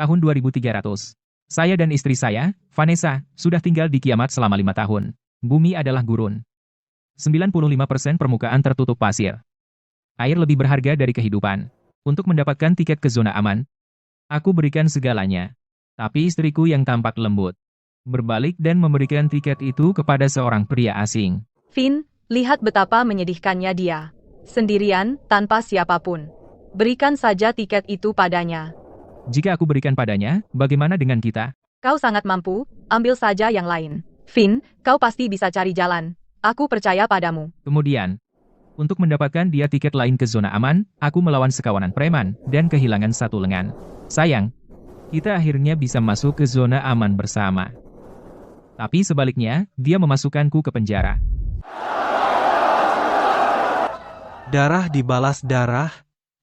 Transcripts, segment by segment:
Tahun 2300. Saya dan istri saya, Vanessa, sudah tinggal di Kiamat selama 5 tahun. Bumi adalah gurun. 95% permukaan tertutup pasir. Air lebih berharga dari kehidupan. Untuk mendapatkan tiket ke zona aman, aku berikan segalanya. Tapi istriku yang tampak lembut berbalik dan memberikan tiket itu kepada seorang pria asing. Finn, lihat betapa menyedihkannya dia. Sendirian, tanpa siapapun. Berikan saja tiket itu padanya. Jika aku berikan padanya, bagaimana dengan kita? Kau sangat mampu, ambil saja yang lain. Finn, kau pasti bisa cari jalan. Aku percaya padamu. Kemudian, untuk mendapatkan dia tiket lain ke zona aman, aku melawan sekawanan preman dan kehilangan satu lengan. Sayang, kita akhirnya bisa masuk ke zona aman bersama. Tapi sebaliknya, dia memasukkanku ke penjara. Darah dibalas darah,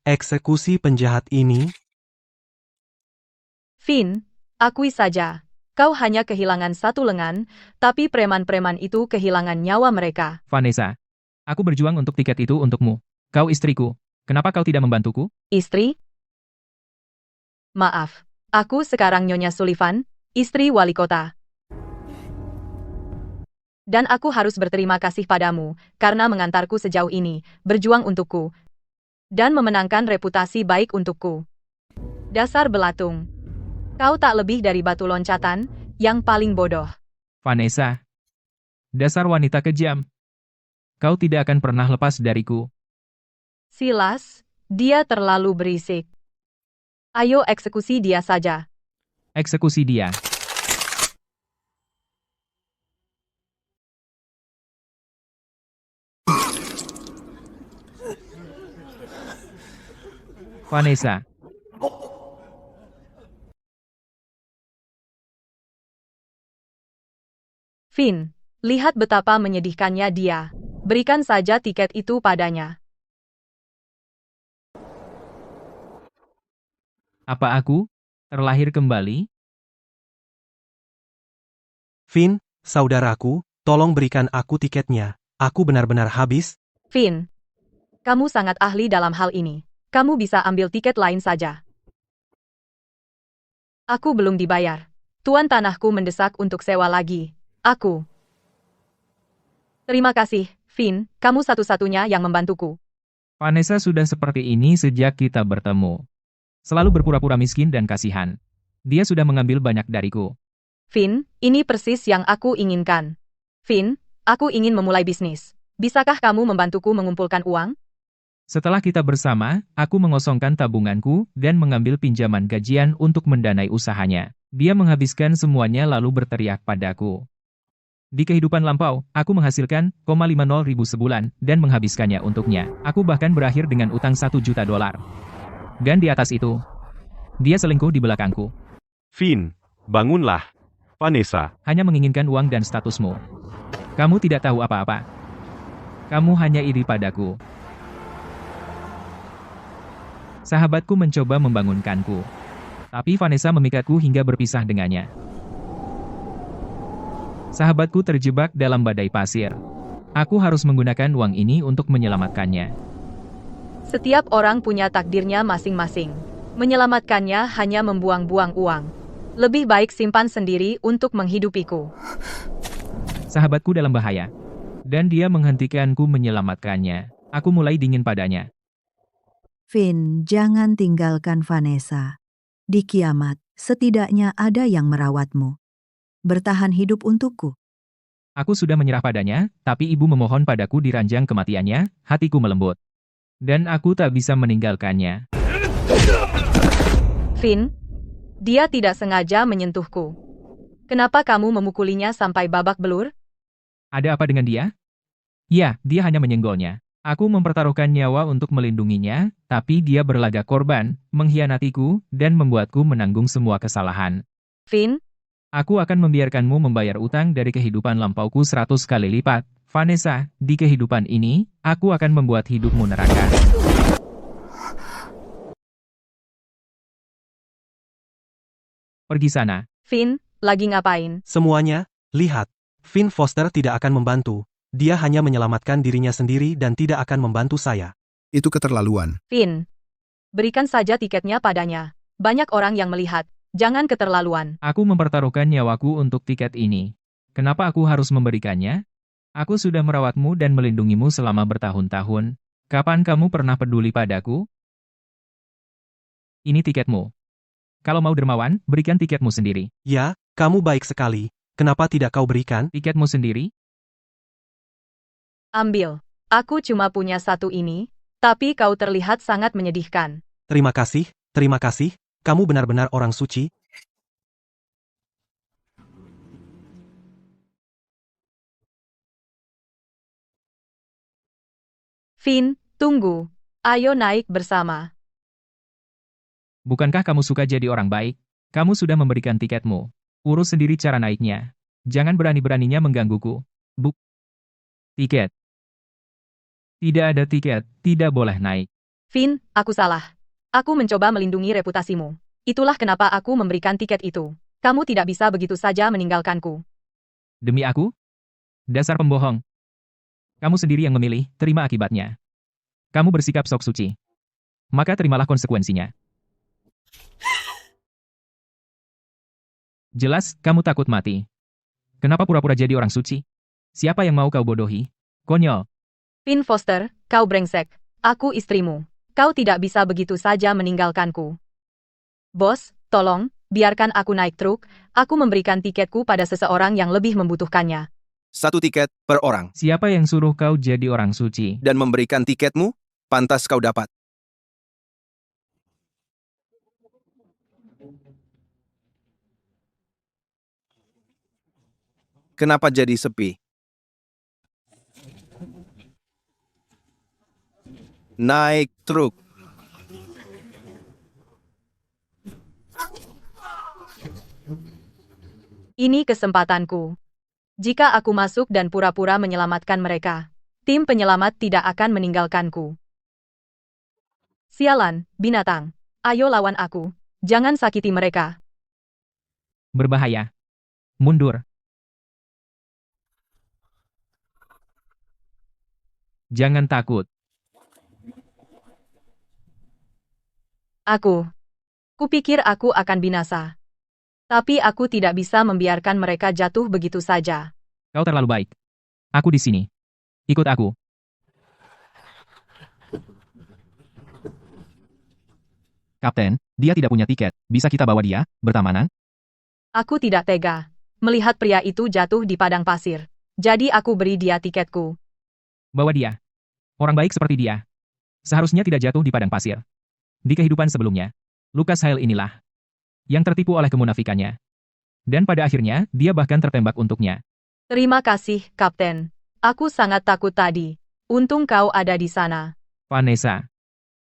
eksekusi penjahat ini. Finn, akui saja. Kau hanya kehilangan satu lengan, tapi preman-preman itu kehilangan nyawa mereka. Vanessa, aku berjuang untuk tiket itu untukmu. Kau istriku. Kenapa kau tidak membantuku? Istri? Maaf, aku sekarang Nyonya Sullivan, istri wali kota. Dan aku harus berterima kasih padamu, karena mengantarku sejauh ini, berjuang untukku, dan memenangkan reputasi baik untukku. Dasar belatung. Kau tak lebih dari batu loncatan, yang paling bodoh. Vanessa, dasar wanita kejam. Kau tidak akan pernah lepas dariku. Silas, dia terlalu berisik. Ayo eksekusi dia saja. Eksekusi dia. Vanessa. Finn, lihat betapa menyedihkannya dia. Berikan saja tiket itu padanya. Apa aku terlahir kembali? Finn, saudaraku, tolong berikan aku tiketnya. Aku benar-benar habis. Finn, kamu sangat ahli dalam hal ini. Kamu bisa ambil tiket lain saja. Aku belum dibayar. Tuan tanahku mendesak untuk sewa lagi. Aku. Terima kasih, Finn, kamu satu-satunya yang membantuku. Vanessa sudah seperti ini sejak kita bertemu. Selalu berpura-pura miskin dan kasihan. Dia sudah mengambil banyak dariku. Finn, ini persis yang aku inginkan. Finn, aku ingin memulai bisnis. Bisakah kamu membantuku mengumpulkan uang? Setelah kita bersama, aku mengosongkan tabunganku dan mengambil pinjaman gajian untuk mendanai usahanya. Dia menghabiskan semuanya lalu berteriak padaku. Di kehidupan lampau, aku menghasilkan 50 ribu sebulan dan menghabiskannya untuknya. Aku bahkan berakhir dengan utang 1 juta dolar. Dan di atas itu, dia selingkuh di belakangku. Finn, bangunlah. Vanessa, Hanya menginginkan uang dan statusmu. Kamu tidak tahu apa-apa. Kamu hanya iri padaku. Sahabatku mencoba membangunkanku. Tapi Vanessa memikatku hingga berpisah dengannya. Sahabatku terjebak dalam badai pasir. Aku harus menggunakan uang ini untuk menyelamatkannya. Setiap orang punya takdirnya masing-masing. Menyelamatkannya hanya membuang-buang uang. Lebih baik simpan sendiri untuk menghidupiku. Sahabatku dalam bahaya. Dan dia menghentikanku menyelamatkannya. Aku mulai dingin padanya. Finn, jangan tinggalkan Vanessa. Di kiamat, setidaknya ada yang merawatmu. Bertahan hidup untukku. Aku sudah menyerah padanya, tapi ibu memohon padaku di ranjang kematiannya, hatiku melembut. Dan aku tak bisa meninggalkannya. Finn, dia tidak sengaja menyentuhku. Kenapa kamu memukulinya sampai babak belur? Ada apa dengan dia? Ya, dia hanya menyenggolnya. Aku mempertaruhkan nyawa untuk melindunginya, tapi dia berlagak korban, mengkhianatiku, dan membuatku menanggung semua kesalahan. Finn, Aku akan membiarkanmu membayar utang dari kehidupan lampauku 100 kali lipat. Vanessa, di kehidupan ini, aku akan membuat hidupmu neraka. Pergi sana. Finn, lagi ngapain? Semuanya, lihat. Finn Foster tidak akan membantu. Dia hanya menyelamatkan dirinya sendiri dan tidak akan membantu saya. Itu keterlaluan. Finn, berikan saja tiketnya padanya. Banyak orang yang melihat. Jangan keterlaluan. Aku mempertaruhkan nyawaku untuk tiket ini. Kenapa aku harus memberikannya? Aku sudah merawatmu dan melindungimu selama bertahun-tahun. Kapan kamu pernah peduli padaku? Ini tiketmu. Kalau mau dermawan, berikan tiketmu sendiri. Ya, kamu baik sekali. Kenapa tidak kau berikan? Tiketmu sendiri? Ambil. Aku cuma punya satu ini, tapi kau terlihat sangat menyedihkan. Terima kasih, terima kasih. Kamu benar-benar orang suci. Finn, tunggu. Ayo naik bersama. Bukankah kamu suka jadi orang baik? Kamu sudah memberikan tiketmu. Urus sendiri cara naiknya. Jangan berani-beraninya menggangguku. Tiket. Tidak ada tiket, tidak boleh naik. Finn, aku salah. Aku mencoba melindungi reputasimu. Itulah kenapa aku memberikan tiket itu. Kamu tidak bisa begitu saja meninggalkanku. Demi aku? Dasar pembohong. Kamu sendiri yang memilih, terima akibatnya. Kamu bersikap sok suci. Maka terimalah konsekuensinya. Jelas, kamu takut mati. Kenapa pura-pura jadi orang suci? Siapa yang mau kau bodohi? Konyol. Finn Foster, kau brengsek. Aku istrimu. Kau tidak bisa begitu saja meninggalkanku. Bos, tolong, biarkan aku naik truk. Aku memberikan tiketku pada seseorang yang lebih membutuhkannya. 1 tiket per orang. Siapa yang suruh kau jadi orang suci? Dan memberikan tiketmu, pantas kau dapat. Kenapa jadi sepi? Naik truk. Ini kesempatanku. Jika aku masuk dan pura-pura menyelamatkan mereka, tim penyelamat tidak akan meninggalkanku. Sialan, binatang. Ayo lawan aku. Jangan sakiti mereka. Berbahaya. Mundur. Jangan takut. Kupikir aku akan binasa. Tapi aku tidak bisa membiarkan mereka jatuh begitu saja. Kau terlalu baik. Aku di sini. Ikut aku. Kapten, dia tidak punya tiket. Bisa kita bawa dia, bertamanan? Aku tidak tega melihat pria itu jatuh di padang pasir. Jadi aku beri dia tiketku. Bawa dia. Orang baik seperti dia. Seharusnya tidak jatuh di padang pasir. Di kehidupan sebelumnya, Lucas Hale inilah yang tertipu oleh kemunafikannya. Dan pada akhirnya, dia bahkan tertembak untuknya. Terima kasih, Kapten. Aku sangat takut tadi. Untung kau ada di sana. Vanessa.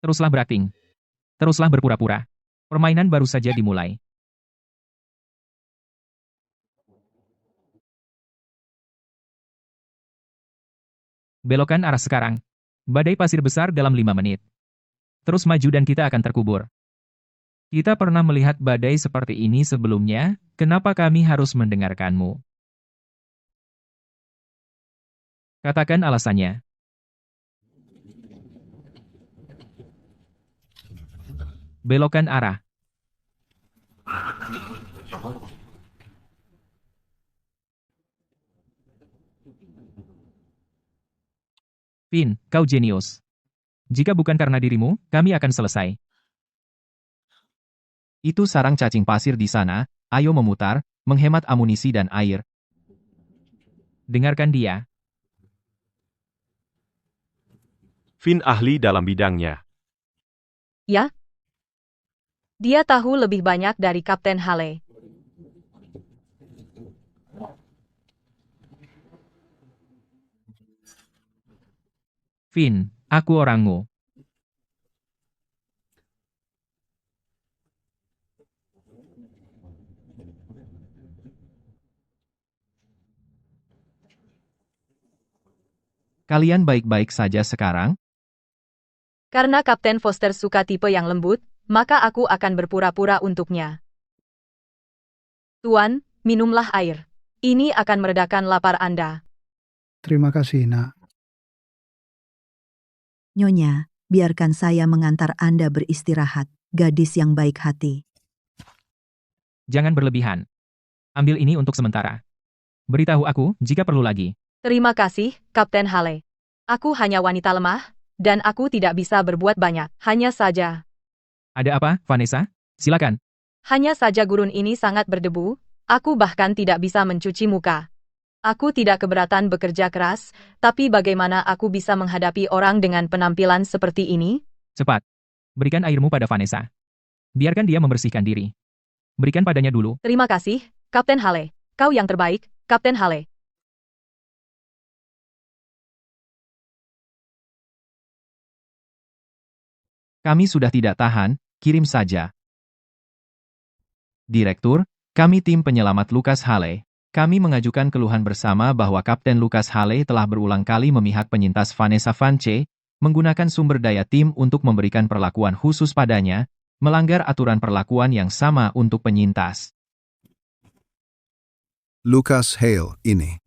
Teruslah berakting. Teruslah berpura-pura. Permainan baru saja dimulai. Belokan arah sekarang. Badai pasir besar dalam 5 menit. Terus maju dan kita akan terkubur. Kita pernah melihat badai seperti ini sebelumnya, kenapa kami harus mendengarkanmu? Katakan alasannya. Belokan arah. Finn, kau jenius. Jika bukan karena dirimu, kami akan selesai. Itu sarang cacing pasir di sana, ayo memutar, menghemat amunisi dan air. Dengarkan dia. Finn ahli dalam bidangnya. Ya? Dia tahu lebih banyak dari Kapten Hale. Finn, aku orangmu. Kalian baik-baik saja sekarang? Karena Kapten Foster suka tipe yang lembut, maka aku akan berpura-pura untuknya. Tuan, minumlah air. Ini akan meredakan lapar Anda. Terima kasih, Nak. Nyonya, biarkan saya mengantar Anda beristirahat, gadis yang baik hati. Jangan berlebihan. Ambil ini untuk sementara. Beritahu aku jika perlu lagi. Terima kasih, Kapten Hale. Aku hanya wanita lemah, dan aku tidak bisa berbuat banyak. Hanya saja. Ada apa, Vanessa? Silakan. Hanya saja gurun ini sangat berdebu, aku bahkan tidak bisa mencuci muka. Aku tidak keberatan bekerja keras, tapi bagaimana aku bisa menghadapi orang dengan penampilan seperti ini? Cepat. Berikan airmu pada Vanessa. Biarkan dia membersihkan diri. Berikan padanya dulu. Terima kasih, Kapten Hale. Kau yang terbaik, Kapten Hale. Kami sudah tidak tahan, kirim saja. Direktur, kami tim penyelamat Lucas Hale. Kami mengajukan keluhan bersama bahwa Kapten Lucas Hale telah berulang kali memihak penyintas Vanessa Vance, menggunakan sumber daya tim untuk memberikan perlakuan khusus padanya, melanggar aturan perlakuan yang sama untuk penyintas. Lucas Hale ini.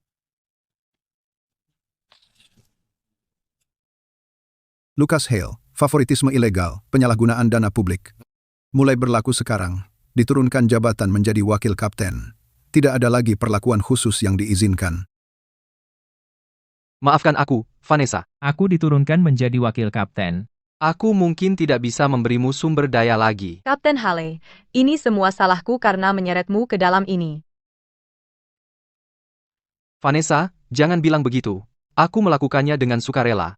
Lucas Hale, favoritisme ilegal, penyalahgunaan dana publik. Mulai berlaku sekarang, diturunkan jabatan menjadi wakil kapten. Tidak ada lagi perlakuan khusus yang diizinkan. Maafkan aku, Vanessa. Aku diturunkan menjadi wakil kapten. Aku mungkin tidak bisa memberimu sumber daya lagi. Kapten Hale, ini semua salahku karena menyeretmu ke dalam ini. Vanessa, jangan bilang begitu. Aku melakukannya dengan sukarela.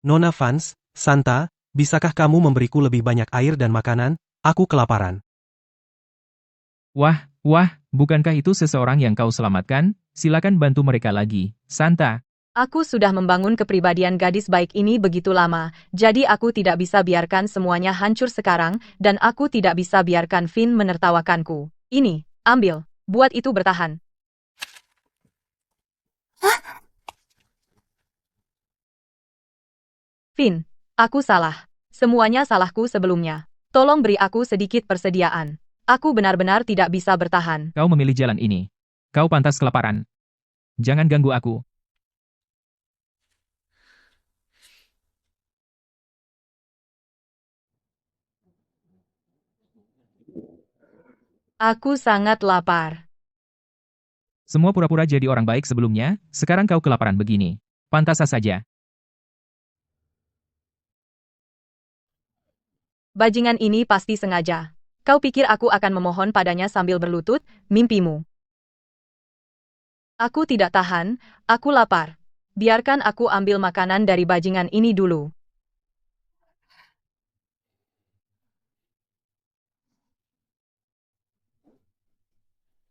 Nona Vance, Santa, bisakah kamu memberiku lebih banyak air dan makanan? Aku kelaparan. Wah, bukankah itu seseorang yang kau selamatkan? Silakan bantu mereka lagi, Santa. Aku sudah membangun kepribadian gadis baik ini begitu lama, jadi aku tidak bisa biarkan semuanya hancur sekarang, dan aku tidak bisa biarkan Finn menertawakanku. Ini, ambil, buat itu bertahan. Finn, aku salah. Semuanya salahku sebelumnya. Tolong beri aku sedikit persediaan. Aku benar-benar tidak bisa bertahan. Kau memilih jalan ini. Kau pantas kelaparan. Jangan ganggu aku. Aku sangat lapar. Semua pura-pura jadi orang baik sebelumnya, sekarang kau kelaparan begini. Pantas saja. Bajingan ini pasti sengaja. Kau pikir aku akan memohon padanya sambil berlutut? Mimpimu. Aku tidak tahan, aku lapar. Biarkan aku ambil makanan dari bajingan ini dulu.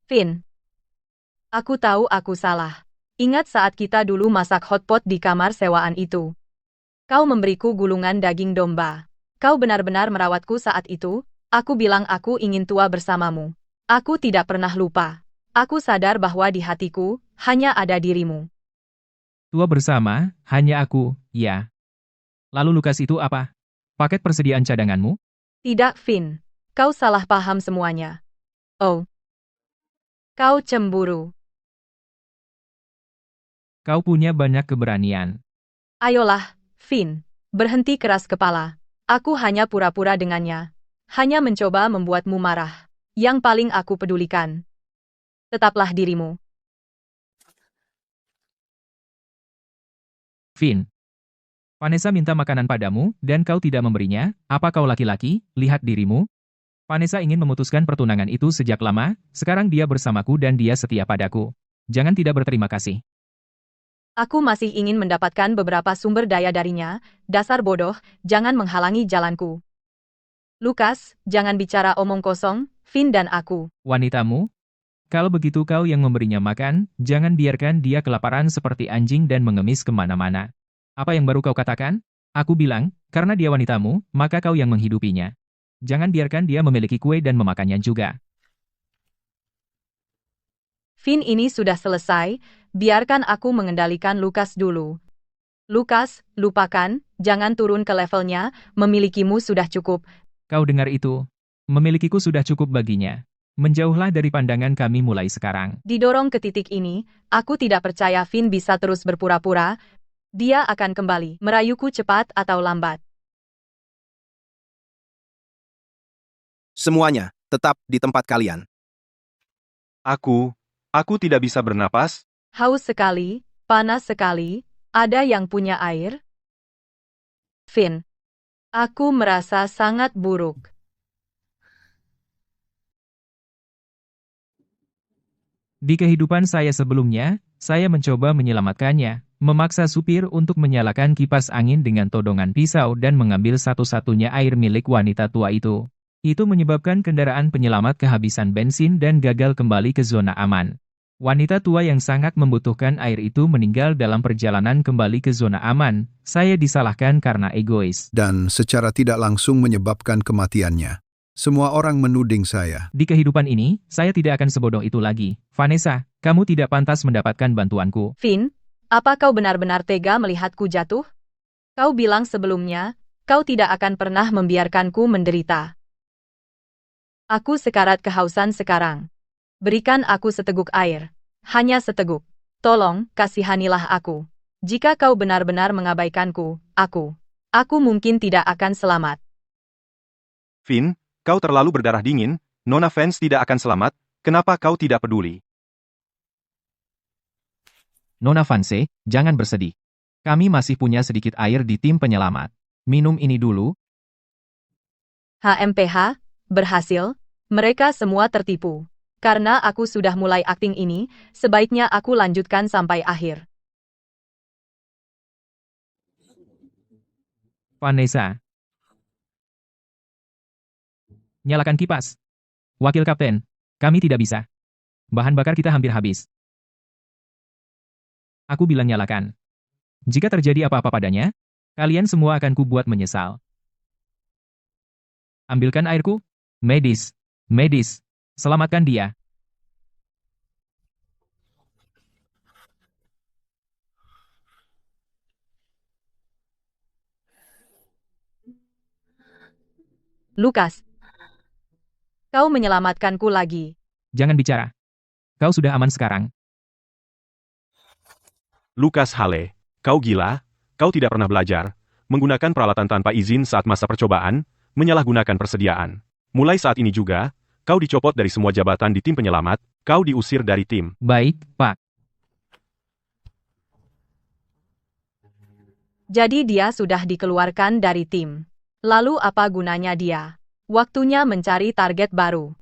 Finn. Aku tahu aku salah. Ingat saat kita dulu masak hotpot di kamar sewaan itu. Kau memberiku gulungan daging domba. Kau benar-benar merawatku saat itu. Aku bilang aku ingin tua bersamamu. Aku tidak pernah lupa. Aku sadar bahwa di hatiku, hanya ada dirimu. Tua bersama, hanya aku, ya. Lalu Lucas itu apa? Paket persediaan cadanganmu? Tidak, Finn. Kau salah paham semuanya. Oh. Kau cemburu. Kau punya banyak keberanian. Ayolah, Finn. Berhenti keras kepala. Aku hanya pura-pura dengannya. Hanya mencoba membuatmu marah. Yang paling aku pedulikan. Tetaplah dirimu. Finn. Vanessa minta makanan padamu, dan kau tidak memberinya. Apa kau laki-laki? Lihat dirimu. Vanessa ingin memutuskan pertunangan itu sejak lama, sekarang dia bersamaku dan dia setia padaku. Jangan tidak berterima kasih. Aku masih ingin mendapatkan beberapa sumber daya darinya. Dasar bodoh, jangan menghalangi jalanku. Lucas, jangan bicara omong kosong, Finn dan aku. Wanitamu? Kalau begitu kau yang memberinya makan, jangan biarkan dia kelaparan seperti anjing dan mengemis kemana-mana. Apa yang baru kau katakan? Aku bilang, karena dia wanitamu, maka kau yang menghidupinya. Jangan biarkan dia memiliki kue dan memakannya juga. Finn ini sudah selesai, biarkan aku mengendalikan Lucas dulu. Lucas, lupakan, jangan turun ke levelnya, memilikimu sudah cukup. Kau dengar itu? Memilikiku sudah cukup baginya. Menjauhlah dari pandangan kami mulai sekarang. Didorong ke titik ini, aku tidak percaya Finn bisa terus berpura-pura. Dia akan kembali, merayuku cepat atau lambat. Semuanya, tetap di tempat kalian. Aku tidak bisa bernapas. Haus sekali, panas sekali, ada yang punya air? Finn. Aku merasa sangat buruk. Di kehidupan saya sebelumnya, saya mencoba menyelamatkannya, memaksa supir untuk menyalakan kipas angin dengan todongan pisau dan mengambil satu-satunya air milik wanita tua itu. Itu menyebabkan kendaraan penyelamat kehabisan bensin dan gagal kembali ke zona aman. Wanita tua yang sangat membutuhkan air itu meninggal dalam perjalanan kembali ke zona aman. Saya disalahkan karena egois. Dan secara tidak langsung menyebabkan kematiannya. Semua orang menuding saya. Di kehidupan ini, saya tidak akan sebodoh itu lagi. Vanessa, kamu tidak pantas mendapatkan bantuanku. Finn, apa kau benar-benar tega melihatku jatuh? Kau bilang sebelumnya, kau tidak akan pernah membiarkanku menderita. Aku sekarat kehausan sekarang. Berikan aku seteguk air. Hanya seteguk. Tolong, kasihanilah aku. Jika kau benar-benar mengabaikanku, aku mungkin tidak akan selamat. Finn, kau terlalu berdarah dingin, Nona Vance tidak akan selamat, kenapa kau tidak peduli? Nona Vance, jangan bersedih. Kami masih punya sedikit air di tim penyelamat. Minum ini dulu. HMPH, berhasil, mereka semua tertipu. Karena aku sudah mulai akting ini, sebaiknya aku lanjutkan sampai akhir. Vanessa. Nyalakan kipas. Wakil Kapten, kami tidak bisa. Bahan bakar kita hampir habis. Aku bilang nyalakan. Jika terjadi apa-apa padanya, kalian semua akan kubuat menyesal. Ambilkan airku. Medis. Selamatkan dia. Lukas. Kau menyelamatkanku lagi. Jangan bicara. Kau sudah aman sekarang. Lukas Hale, kau gila? Kau tidak pernah belajar, menggunakan peralatan tanpa izin saat masa percobaan, menyalahgunakan persediaan. Mulai saat ini juga, kau dicopot dari semua jabatan di tim penyelamat, kau diusir dari tim. Baik, Pak. Jadi dia sudah dikeluarkan dari tim. Lalu apa gunanya dia? Waktunya mencari target baru.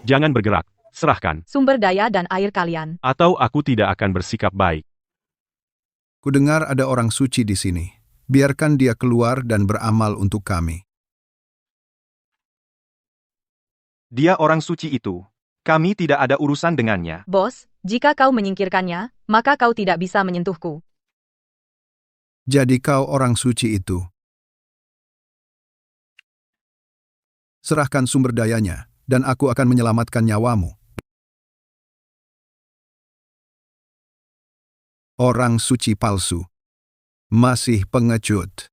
Jangan bergerak, serahkan. Sumber daya dan air kalian. Atau aku tidak akan bersikap baik. Kudengar ada orang suci di sini. Biarkan dia keluar dan beramal untuk kami. Dia orang suci itu. Kami tidak ada urusan dengannya. Bos, jika kau menyingkirkannya, maka kau tidak bisa menyentuhku. Jadi kau orang suci itu. Serahkan sumber dayanya, dan aku akan menyelamatkan nyawamu. Orang suci palsu. Masih pengecut.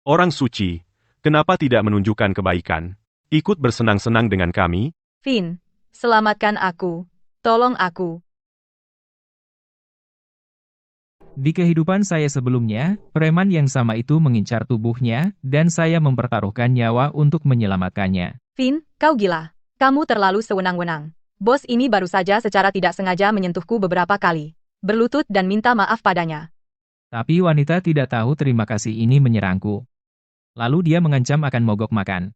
Orang suci, kenapa tidak menunjukkan kebaikan? Ikut bersenang-senang dengan kami? Finn, selamatkan aku. Tolong aku. Di kehidupan saya sebelumnya, preman yang sama itu mengincar tubuhnya, dan saya mempertaruhkan nyawa untuk menyelamatkannya. Finn, kau gila. Kamu terlalu sewenang-wenang. Bos ini baru saja secara tidak sengaja menyentuhku beberapa kali. Berlutut dan minta maaf padanya. Tapi wanita tidak tahu terima kasih ini menyerangku. Lalu dia mengancam akan mogok makan.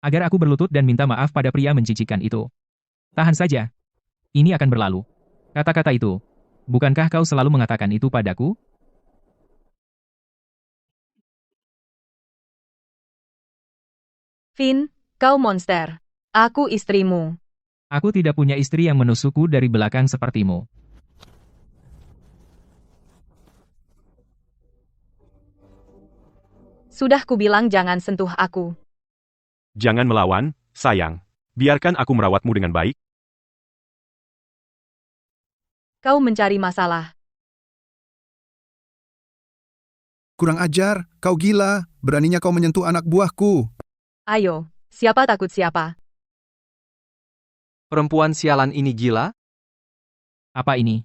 Agar aku berlutut dan minta maaf pada pria mencicikan itu. Tahan saja. Ini akan berlalu. Kata-kata itu. Bukankah kau selalu mengatakan itu padaku? Finn, kau monster. Aku istrimu. Aku tidak punya istri yang menusukku dari belakang sepertimu. Sudah kubilang jangan sentuh aku. Jangan melawan, sayang. Biarkan aku merawatmu dengan baik. Kau mencari masalah. Kurang ajar, kau gila. Beraninya kau menyentuh anak buahku. Ayo, siapa takut siapa? Perempuan sialan ini gila? Apa ini?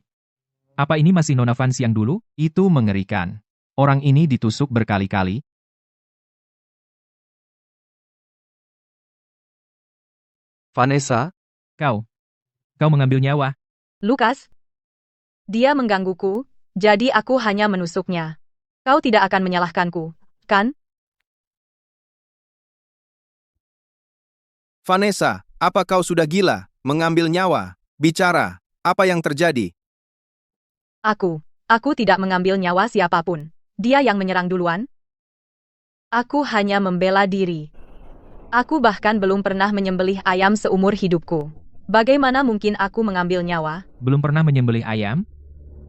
Apa ini masih Nona Vance yang dulu? Itu mengerikan. Orang ini ditusuk berkali-kali. Vanessa, Kau mengambil nyawa. Lukas, dia menggangguku, jadi aku hanya menusuknya. Kau tidak akan menyalahkanku, kan? Vanessa, apa kau sudah gila? Mengambil nyawa? Bicara, apa yang terjadi? Aku tidak mengambil nyawa siapapun. Dia yang menyerang duluan. Aku hanya membela diri. Aku bahkan belum pernah menyembelih ayam seumur hidupku. Bagaimana mungkin aku mengambil nyawa? Belum pernah menyembelih ayam?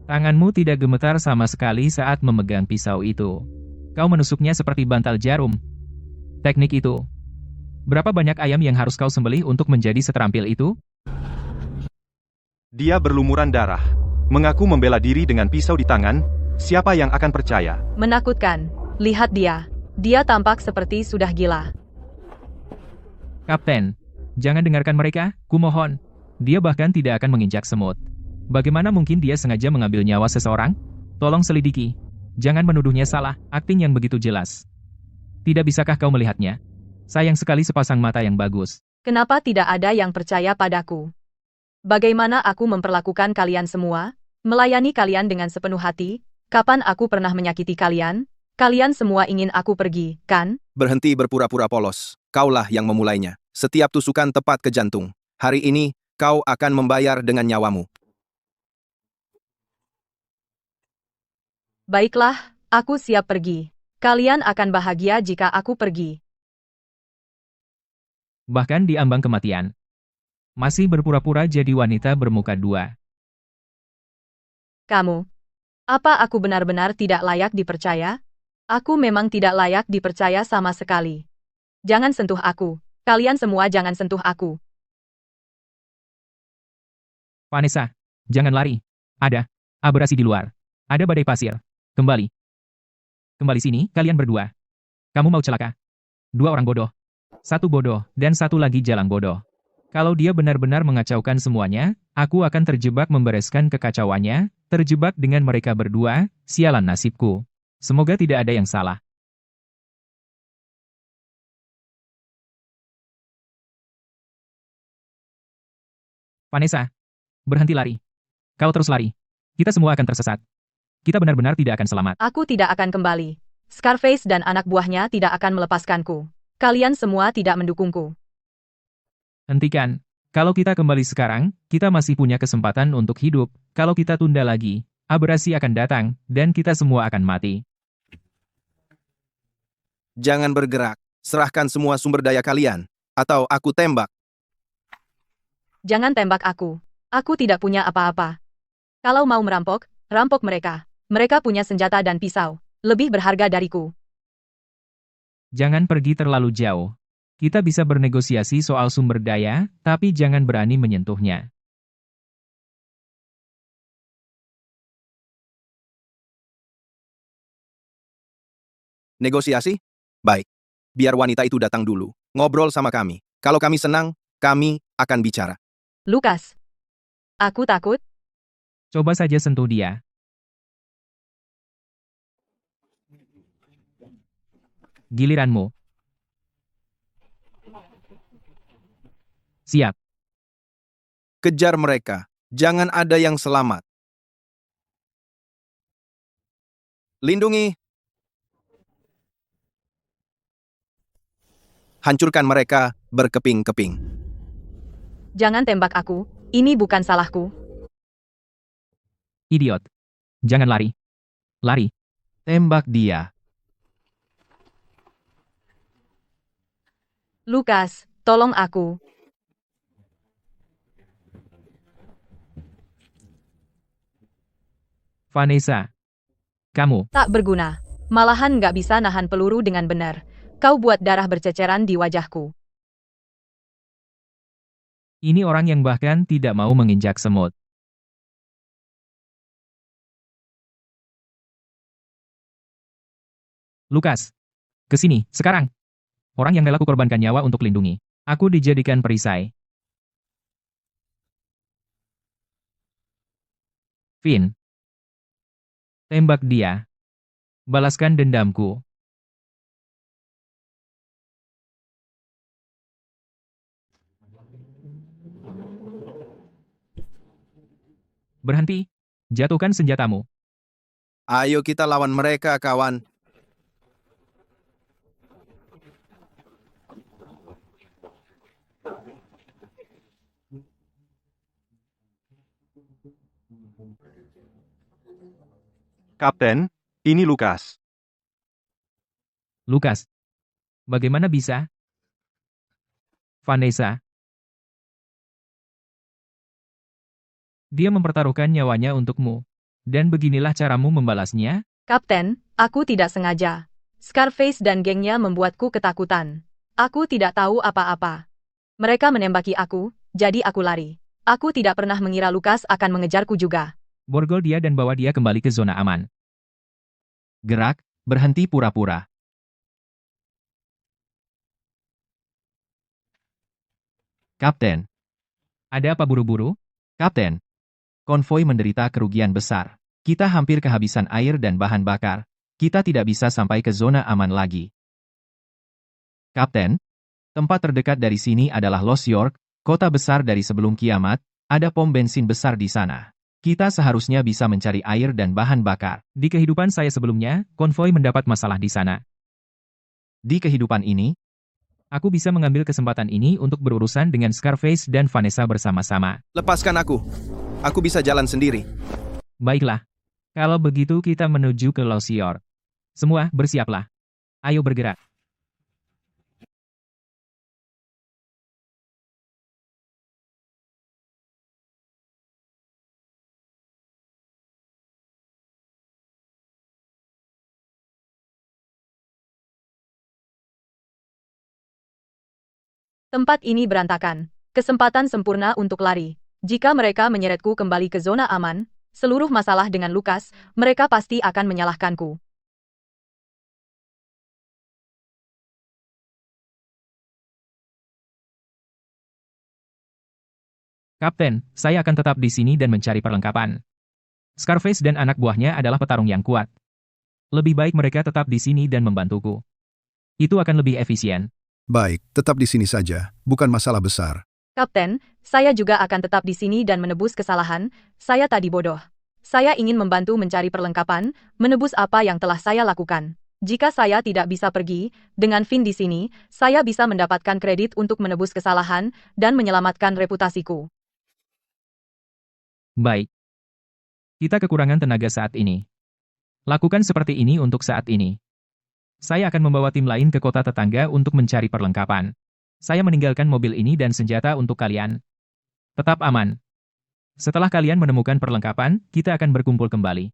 Tanganmu tidak gemetar sama sekali saat memegang pisau itu. Kau menusuknya seperti bantal jarum. Teknik itu. Berapa banyak ayam yang harus kau sembelih untuk menjadi seterampil itu? Dia berlumuran darah. Mengaku membela diri dengan pisau di tangan, siapa yang akan percaya? Menakutkan. Lihat dia. Dia tampak seperti sudah gila. Kapten, jangan dengarkan mereka, kumohon. Dia bahkan tidak akan menginjak semut. Bagaimana mungkin dia sengaja mengambil nyawa seseorang? Tolong selidiki. Jangan menuduhnya salah, akting yang begitu jelas. Tidak bisakah kau melihatnya? Sayang sekali sepasang mata yang bagus. Kenapa tidak ada yang percaya padaku? Bagaimana aku memperlakukan kalian semua? Melayani kalian dengan sepenuh hati? Kapan aku pernah menyakiti kalian? Kalian semua ingin aku pergi, kan? Berhenti berpura-pura polos. Kaulah yang memulainya. Setiap tusukan tepat ke jantung. Hari ini, kau akan membayar dengan nyawamu. Baiklah, aku siap pergi. Kalian akan bahagia jika aku pergi. Bahkan di ambang kematian. Masih berpura-pura jadi wanita bermuka dua. Kamu. Apa aku benar-benar tidak layak dipercaya? Aku memang tidak layak dipercaya sama sekali. Jangan sentuh aku. Kalian semua jangan sentuh aku. Vanessa, jangan lari. Ada abrasi di luar. Ada badai pasir. Kembali. Kembali sini, kalian berdua. Kamu mau celaka? Dua orang bodoh. Satu bodoh, dan satu lagi jalang bodoh. Kalau dia benar-benar mengacaukan semuanya, aku akan terjebak membereskan kekacauannya, terjebak dengan mereka berdua, sialan nasibku. Semoga tidak ada yang salah. Vanessa, berhenti lari. Kau terus lari. Kita semua akan tersesat. Kita benar-benar tidak akan selamat. Aku tidak akan kembali. Scarface dan anak buahnya tidak akan melepaskanku. Kalian semua tidak mendukungku. Hentikan. Kalau kita kembali sekarang, kita masih punya kesempatan untuk hidup. Kalau kita tunda lagi, abrasi akan datang, dan kita semua akan mati. Jangan bergerak. Serahkan semua sumber daya kalian. Atau aku tembak. Jangan tembak aku. Aku tidak punya apa-apa. Kalau mau merampok, rampok mereka. Mereka punya senjata dan pisau. Lebih berharga dariku. Jangan pergi terlalu jauh. Kita bisa bernegosiasi soal sumber daya, tapi jangan berani menyentuhnya. Negosiasi? Baik. Biar wanita itu datang dulu. Ngobrol sama kami. Kalau kami senang, kami akan bicara. Lukas. Aku takut. Coba saja sentuh dia. Giliranmu. Siap. Kejar mereka. Jangan ada yang selamat. Lindungi. Hancurkan mereka berkeping-keping. Jangan tembak aku. Ini bukan salahku. Idiot. Jangan lari. Lari. Tembak dia. Lukas, tolong aku. Vanessa. Kamu. Tak berguna. Malahan nggak bisa nahan peluru dengan benar. Kau buat darah berceceran di wajahku. Ini orang yang bahkan tidak mau menginjak semut. Lukas. Ke sini, sekarang. Orang yang rela kukorbankan nyawa untuk lindungi. Aku dijadikan perisai. Finn. Tembak dia. Balaskan dendamku. Berhenti. Jatuhkan senjatamu. Ayo kita lawan mereka, kawan. Kapten, ini Lukas. Lukas. Bagaimana bisa? Vanessa. Dia mempertaruhkan nyawanya untukmu. Dan beginilah caramu membalasnya? Kapten, aku tidak sengaja. Scarface dan gengnya membuatku ketakutan. Aku tidak tahu apa-apa. Mereka menembaki aku, jadi aku lari. Aku tidak pernah mengira Lukas akan mengejarku juga. Borgol dia dan bawa dia kembali ke zona aman. Gerak, berhenti pura-pura. Kapten. Ada apa buru-buru? Kapten. Konvoi menderita kerugian besar. Kita hampir kehabisan air dan bahan bakar. Kita tidak bisa sampai ke zona aman lagi. Kapten. Tempat terdekat dari sini adalah Lost York, kota besar dari sebelum kiamat. Ada pom bensin besar di sana. Kita seharusnya bisa mencari air dan bahan bakar. Di kehidupan saya sebelumnya, konvoi mendapat masalah di sana. Di kehidupan ini, aku bisa mengambil kesempatan ini untuk berurusan dengan Scarface dan Vanessa bersama-sama. Lepaskan aku. Aku bisa jalan sendiri. Baiklah. Kalau begitu kita menuju ke Lost York. Semua, bersiaplah. Ayo bergerak. Tempat ini berantakan. Kesempatan sempurna untuk lari. Jika mereka menyeretku kembali ke zona aman, seluruh masalah dengan Lukas, mereka pasti akan menyalahkanku. Kapten, saya akan tetap di sini dan mencari perlengkapan. Scarface dan anak buahnya adalah petarung yang kuat. Lebih baik mereka tetap di sini dan membantuku. Itu akan lebih efisien. Baik, tetap di sini saja. Bukan masalah besar. Kapten, saya juga akan tetap di sini dan menebus kesalahan. Saya tadi bodoh. Saya ingin membantu mencari perlengkapan, menebus apa yang telah saya lakukan. Jika saya tidak bisa pergi, dengan Finn di sini, saya bisa mendapatkan kredit untuk menebus kesalahan dan menyelamatkan reputasiku. Baik. Kita kekurangan tenaga saat ini. Lakukan seperti ini untuk saat ini. Saya akan membawa tim lain ke kota tetangga untuk mencari perlengkapan. Saya meninggalkan mobil ini dan senjata untuk kalian. Tetap aman. Setelah kalian menemukan perlengkapan, kita akan berkumpul kembali.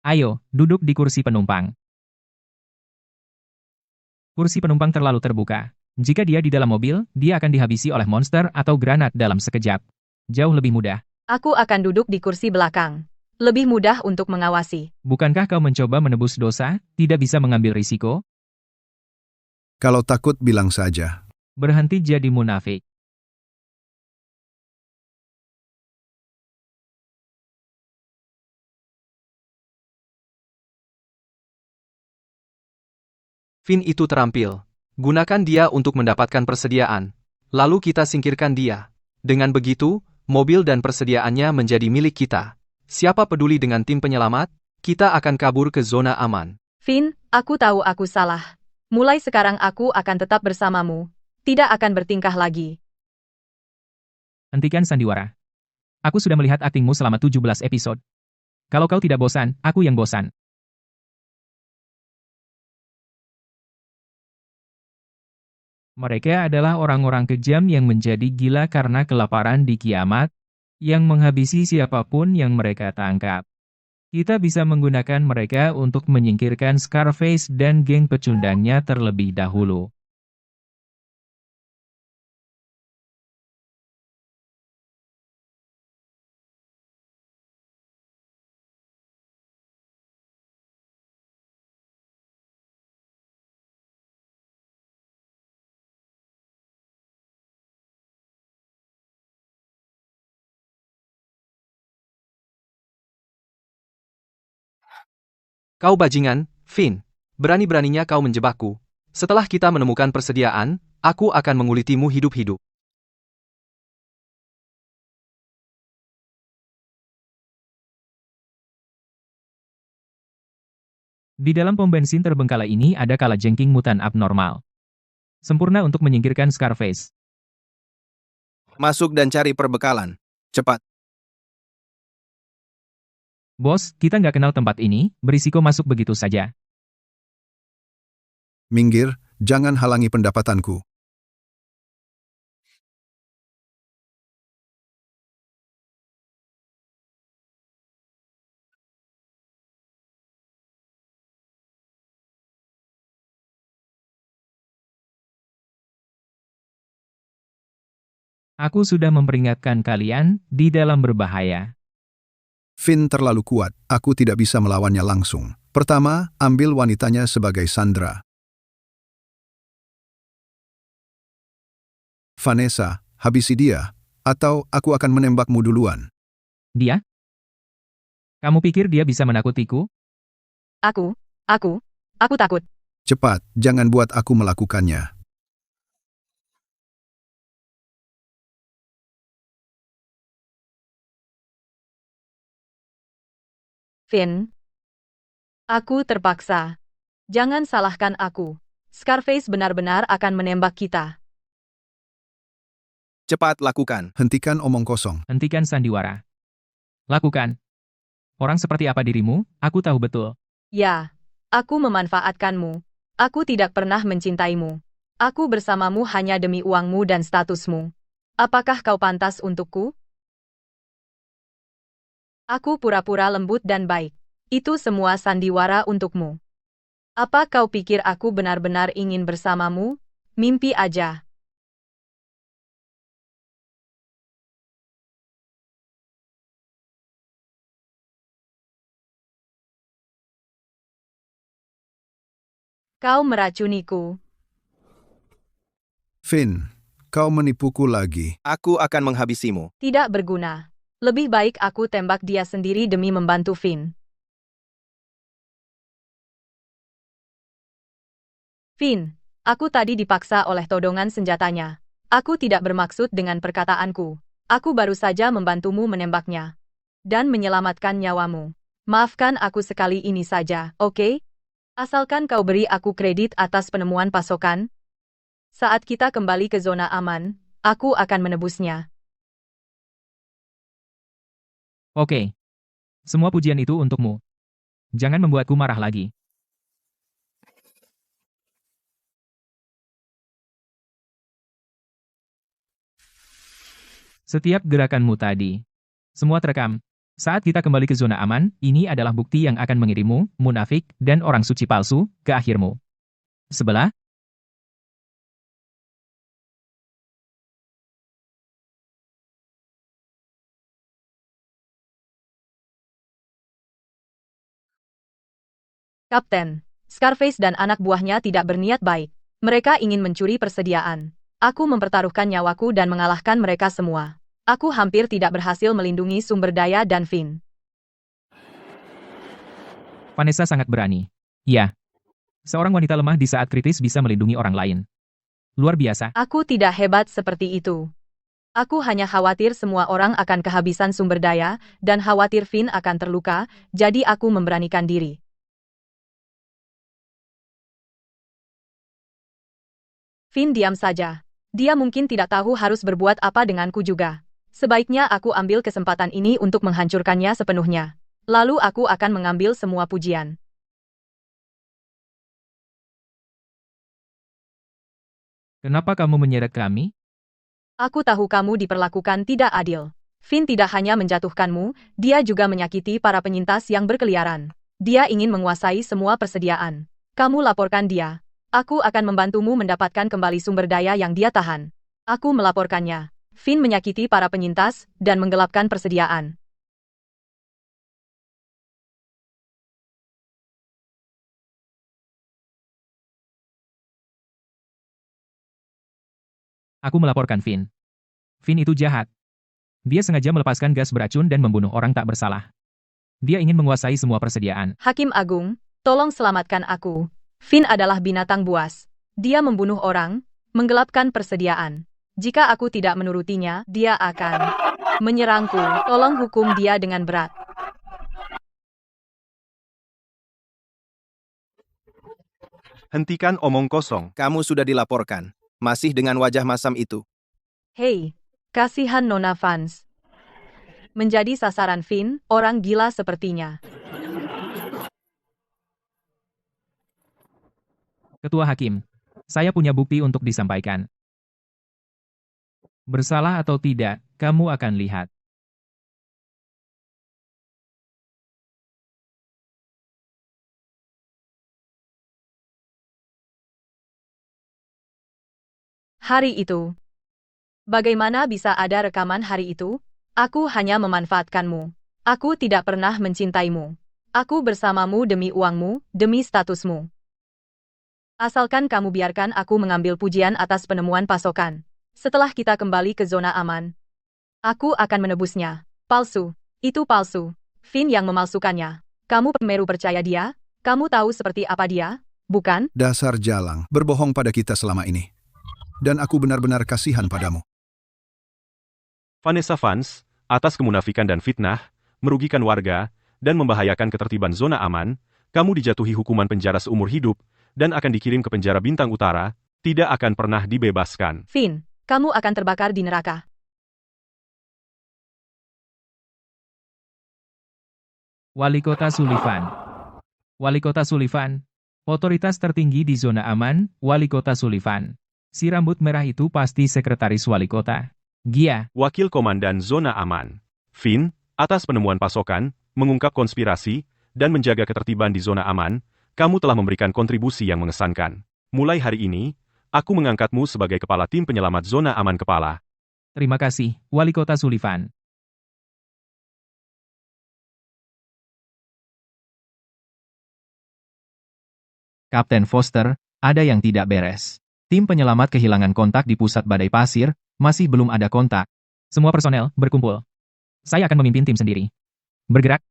Ayo, duduk di kursi penumpang. Kursi penumpang terlalu terbuka. Jika dia di dalam mobil, dia akan dihabisi oleh monster atau granat dalam sekejap. Jauh lebih mudah. Aku akan duduk di kursi belakang. Lebih mudah untuk mengawasi. Bukankah kau mencoba menebus dosa, tidak bisa mengambil risiko? Kalau takut bilang saja. Berhenti jadi munafik. Finn itu terampil. Gunakan dia untuk mendapatkan persediaan. Lalu kita singkirkan dia. Dengan begitu, mobil dan persediaannya menjadi milik kita. Siapa peduli dengan tim penyelamat? Kita akan kabur ke zona aman. Finn, aku tahu aku salah. Mulai sekarang aku akan tetap bersamamu. Tidak akan bertingkah lagi. Hentikan sandiwara. Aku sudah melihat aktingmu selama 17 episode. Kalau kau tidak bosan, aku yang bosan. Mereka adalah orang-orang kejam yang menjadi gila karena kelaparan di kiamat, yang menghabisi siapapun yang mereka tangkap. Kita bisa menggunakan mereka untuk menyingkirkan Scarface dan geng pecundangnya terlebih dahulu. Kau bajingan, Finn. Berani-beraninya kau menjebakku. Setelah kita menemukan persediaan, aku akan mengulitimu hidup-hidup. Di dalam pom bensin terbengkalai ini ada kalajengking mutan abnormal. Sempurna untuk menyingkirkan Scarface. Masuk dan cari perbekalan. Cepat. Bos, kita nggak kenal tempat ini, berisiko masuk begitu saja. Minggir, jangan halangi pendapatanku. Aku sudah memperingatkan kalian, di dalam berbahaya. Finn terlalu kuat, aku tidak bisa melawannya langsung. Pertama, ambil wanitanya sebagai sandera. Vanessa, habisi dia, atau aku akan menembakmu duluan. Dia? Kamu pikir dia bisa menakutiku? Aku takut. Cepat, jangan buat aku melakukannya. Finn. Aku terpaksa. Jangan salahkan aku. Scarface benar-benar akan menembak kita. Cepat lakukan. Hentikan omong kosong. Hentikan sandiwara. Lakukan. Orang seperti apa dirimu, aku tahu betul. Ya, aku memanfaatkanmu. Aku tidak pernah mencintaimu. Aku bersamamu hanya demi uangmu dan statusmu. Apakah kau pantas untukku? Aku pura-pura lembut dan baik. Itu semua sandiwara untukmu. Apa kau pikir aku benar-benar ingin bersamamu? Mimpi aja. Kau meracuniku. Finn, kau menipuku lagi. Aku akan menghabisimu. Tidak berguna. Lebih baik aku tembak dia sendiri demi membantu Finn. Finn, aku tadi dipaksa oleh todongan senjatanya. Aku tidak bermaksud dengan perkataanku. Aku baru saja membantumu menembaknya. Dan menyelamatkan nyawamu. Maafkan aku sekali ini saja, oke? Asalkan kau beri aku kredit atas penemuan pasokan. Saat kita kembali ke zona aman, aku akan menebusnya. Oke. Semua pujian itu untukmu. Jangan membuatku marah lagi. Setiap gerakanmu tadi. Semua terekam. Saat kita kembali ke zona aman, ini adalah bukti yang akan mengirimmu, munafik, dan orang suci palsu, ke akhirmu. Sebelah. Kapten, Scarface dan anak buahnya tidak berniat baik. Mereka ingin mencuri persediaan. Aku mempertaruhkan nyawaku dan mengalahkan mereka semua. Aku hampir tidak berhasil melindungi sumber daya dan Finn. Vanessa sangat berani. Ya. Seorang wanita lemah di saat kritis bisa melindungi orang lain. Luar biasa. Aku tidak hebat seperti itu. Aku hanya khawatir semua orang akan kehabisan sumber daya, dan khawatir Finn akan terluka, jadi aku memberanikan diri. Finn diam saja. Dia mungkin tidak tahu harus berbuat apa denganku juga. Sebaiknya aku ambil kesempatan ini untuk menghancurkannya sepenuhnya. Lalu aku akan mengambil semua pujian. Kenapa kamu menyeret kami? Aku tahu kamu diperlakukan tidak adil. Finn tidak hanya menjatuhkanmu, dia juga menyakiti para penyintas yang berkeliaran. Dia ingin menguasai semua persediaan. Kamu laporkan dia. Aku akan membantumu mendapatkan kembali sumber daya yang dia tahan. Aku melaporkannya. Finn menyakiti para penyintas dan menggelapkan persediaan. Aku melaporkan Finn. Finn itu jahat. Dia sengaja melepaskan gas beracun dan membunuh orang tak bersalah. Dia ingin menguasai semua persediaan. Hakim Agung, Tolong selamatkan aku. Finn adalah binatang buas. Dia membunuh orang, menggelapkan persediaan. Jika aku tidak menurutinya, dia akan menyerangku. Tolong hukum dia dengan berat. Hentikan omong kosong. Kamu sudah dilaporkan. Masih dengan wajah masam itu. Hei, kasihan Nona Vance. Menjadi sasaran Finn, orang gila sepertinya. Ketua Hakim, saya punya bukti untuk disampaikan. Bersalah atau tidak, kamu akan lihat. Hari itu. Bagaimana bisa ada rekaman hari itu? Aku hanya memanfaatkanmu. Aku tidak pernah mencintaimu. Aku bersamamu demi uangmu, demi statusmu. Asalkan kamu biarkan aku mengambil pujian atas penemuan pasokan. Setelah kita kembali ke zona aman, aku akan menebusnya. Palsu. Itu palsu. Finn yang memalsukannya. Kamu Meru percaya dia? Kamu tahu seperti apa dia? Bukan? Dasar jalang, berbohong pada kita selama ini. Dan aku benar-benar kasihan padamu. Vanessa Vance, atas kemunafikan dan fitnah, merugikan warga, dan membahayakan ketertiban zona aman, kamu dijatuhi hukuman penjara seumur hidup, dan akan dikirim ke penjara bintang utara, tidak akan pernah dibebaskan. Finn, kamu akan terbakar di neraka. Wali Kota Sullivan. Wali Kota Sullivan. Otoritas tertinggi di zona aman, Wali Kota Sullivan. Si rambut merah itu pasti sekretaris wali kota. Gia. Wakil Komandan Zona Aman. Finn, atas penemuan pasokan, mengungkap konspirasi, dan menjaga ketertiban di zona aman, kamu telah memberikan kontribusi yang mengesankan. Mulai hari ini, aku mengangkatmu sebagai kepala tim penyelamat zona aman kepala. Terima kasih, Wali Kota Sullivan. Kapten Foster, ada yang tidak beres. Tim penyelamat kehilangan kontak di pusat badai pasir, masih belum ada kontak. Semua personel, berkumpul. Saya akan memimpin tim sendiri. Bergerak.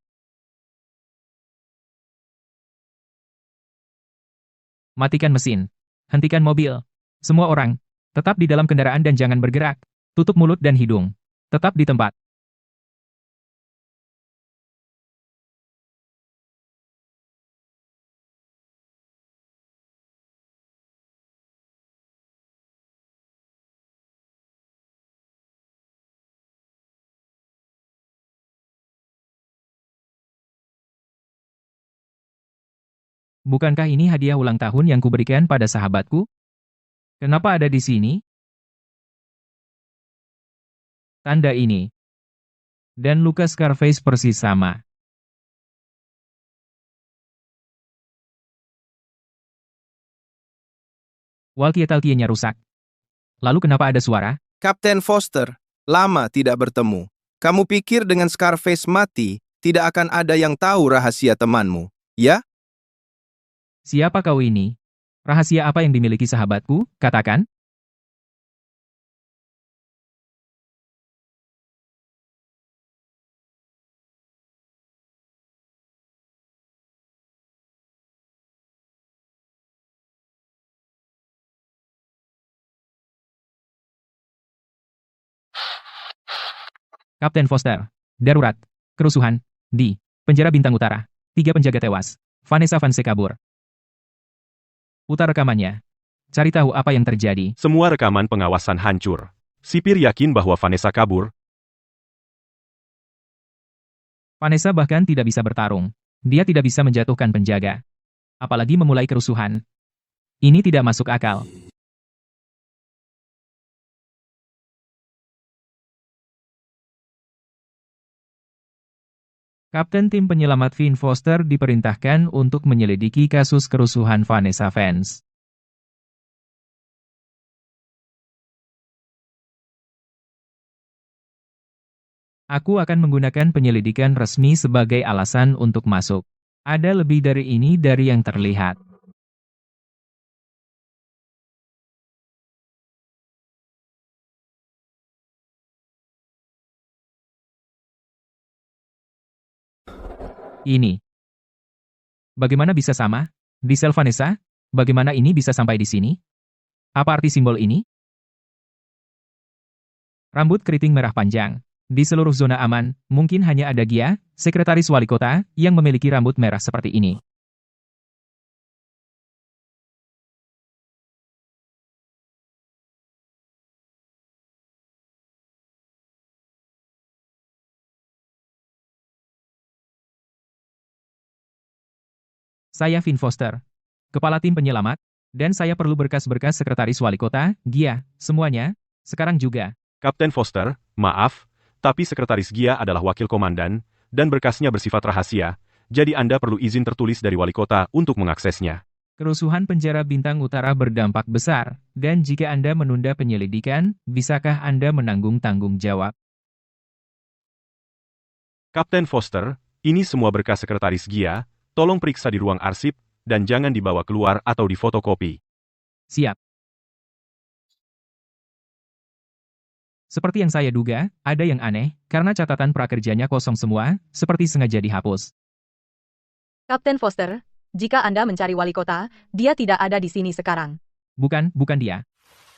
Matikan mesin. Hentikan mobil. Semua orang, tetap di dalam kendaraan dan jangan bergerak. Tutup mulut dan hidung. Tetap di tempat. Bukankah ini hadiah ulang tahun yang kuberikan pada sahabatku? Kenapa ada di sini? Tanda ini. Dan luka Scarface persis sama. Walkie-talkie-nya rusak. Lalu kenapa ada suara? Kapten Foster, lama tidak bertemu. Kamu pikir dengan Scarface mati, tidak akan ada yang tahu rahasia temanmu, ya? Siapa kau ini? Rahasia apa yang dimiliki sahabatku? Katakan. Kapten Foster. Darurat. Kerusuhan. Di penjara Bintang Utara. 3 penjaga tewas. Vanessa Vance kabur. Putar rekamannya. Cari tahu apa yang terjadi. Semua rekaman pengawasan hancur. Sipir yakin bahwa Vanessa kabur. Vanessa bahkan tidak bisa bertarung. Dia tidak bisa menjatuhkan penjaga. Apalagi memulai kerusuhan. Ini tidak masuk akal. Kapten tim penyelamat Finn Foster diperintahkan untuk menyelidiki kasus kerusuhan Vanessa Vance. Aku akan menggunakan penyelidikan resmi sebagai alasan untuk masuk. Ada lebih dari ini dari yang terlihat. Ini. Bagaimana bisa sama? Di sel Vanessa? Bagaimana ini bisa sampai di sini? Apa arti simbol ini? Rambut keriting merah panjang. Di seluruh zona aman, mungkin hanya ada Gia, sekretaris wali kota, yang memiliki rambut merah seperti ini. Saya Finn Foster, kepala tim penyelamat, dan saya perlu berkas-berkas sekretaris wali kota, Gia, semuanya, sekarang juga. Kapten Foster, maaf, tapi sekretaris Gia adalah wakil komandan, dan berkasnya bersifat rahasia, jadi Anda perlu izin tertulis dari wali kota untuk mengaksesnya. Kerusuhan penjara Bintang Utara berdampak besar, dan jika Anda menunda penyelidikan, bisakah Anda menanggung tanggung jawab? Kapten Foster, ini semua berkas sekretaris Gia, tolong periksa di ruang arsip, dan jangan dibawa keluar atau difotokopi. Siap. Seperti yang saya duga, ada yang aneh, karena catatan prakerjanya kosong semua, seperti sengaja dihapus. Kapten Foster, jika Anda mencari wali kota, dia tidak ada di sini sekarang. Bukan dia.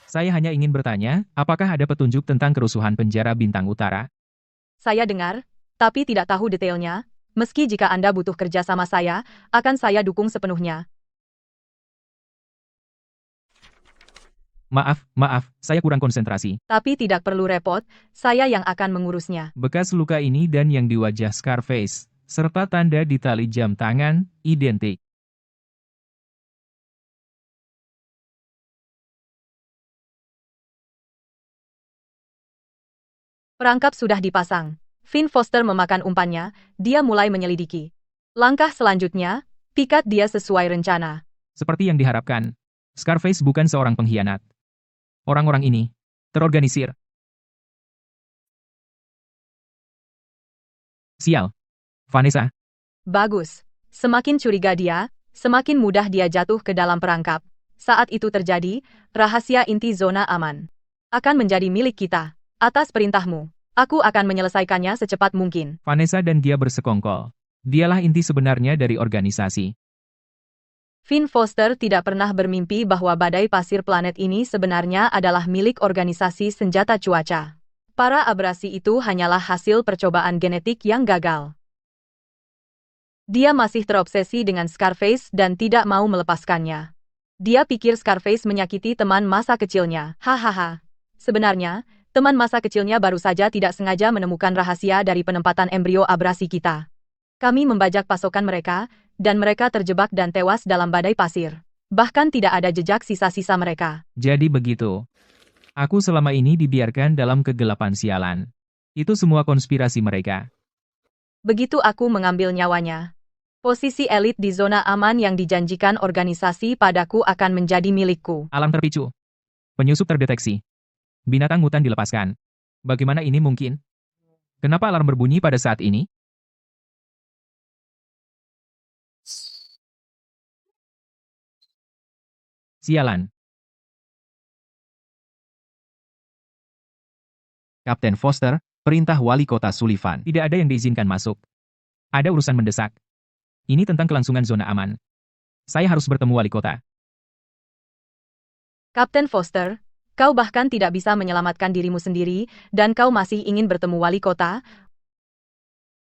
Saya hanya ingin bertanya, apakah ada petunjuk tentang kerusuhan penjara Bintang Utara? Saya dengar, tapi tidak tahu detailnya. Meski jika Anda butuh kerja sama saya, akan saya dukung sepenuhnya. Maaf, saya kurang konsentrasi. Tapi tidak perlu repot, saya yang akan mengurusnya. Bekas luka ini dan yang di wajah Scarface, serta tanda di tali jam tangan, identik. Perangkap sudah dipasang. Finn Foster memakan umpannya, dia mulai menyelidiki. Langkah selanjutnya, pikat dia sesuai rencana. Seperti yang diharapkan, Scarface bukan seorang pengkhianat. Orang-orang ini terorganisir. Sial. Vanessa. Bagus. Semakin curiga dia, semakin mudah dia jatuh ke dalam perangkap. Saat itu terjadi, rahasia inti zona aman akan menjadi milik kita. Atas perintahmu, aku akan menyelesaikannya secepat mungkin. Vanessa dan Gia bersekongkol. Dialah inti sebenarnya dari organisasi. Finn Foster tidak pernah bermimpi bahwa badai pasir planet ini sebenarnya adalah milik organisasi senjata cuaca. Para abrasi itu hanyalah hasil percobaan genetik yang gagal. Dia masih terobsesi dengan Scarface dan tidak mau melepaskannya. Dia pikir Scarface menyakiti teman masa kecilnya. Hahaha. Sebenarnya, teman masa kecilnya baru saja tidak sengaja menemukan rahasia dari penempatan embrio abrasi kita. Kami membajak pasokan mereka, dan mereka terjebak dan tewas dalam badai pasir. Bahkan tidak ada jejak sisa-sisa mereka. Jadi begitu. Aku selama ini dibiarkan dalam kegelapan sialan. Itu semua konspirasi mereka. Begitu aku mengambil nyawanya. Posisi elit di zona aman yang dijanjikan organisasi padaku akan menjadi milikku. Alarm terpicu. Penyusup terdeteksi. Binatang mutan dilepaskan. Bagaimana ini mungkin? Kenapa alarm berbunyi pada saat ini? Sialan. Kapten Foster, perintah wali kota Sullivan. Tidak ada yang diizinkan masuk. Ada urusan mendesak. Ini tentang kelangsungan zona aman. Saya harus bertemu wali kota. Kapten Foster, kau bahkan tidak bisa menyelamatkan dirimu sendiri, dan kau masih ingin bertemu wali kota?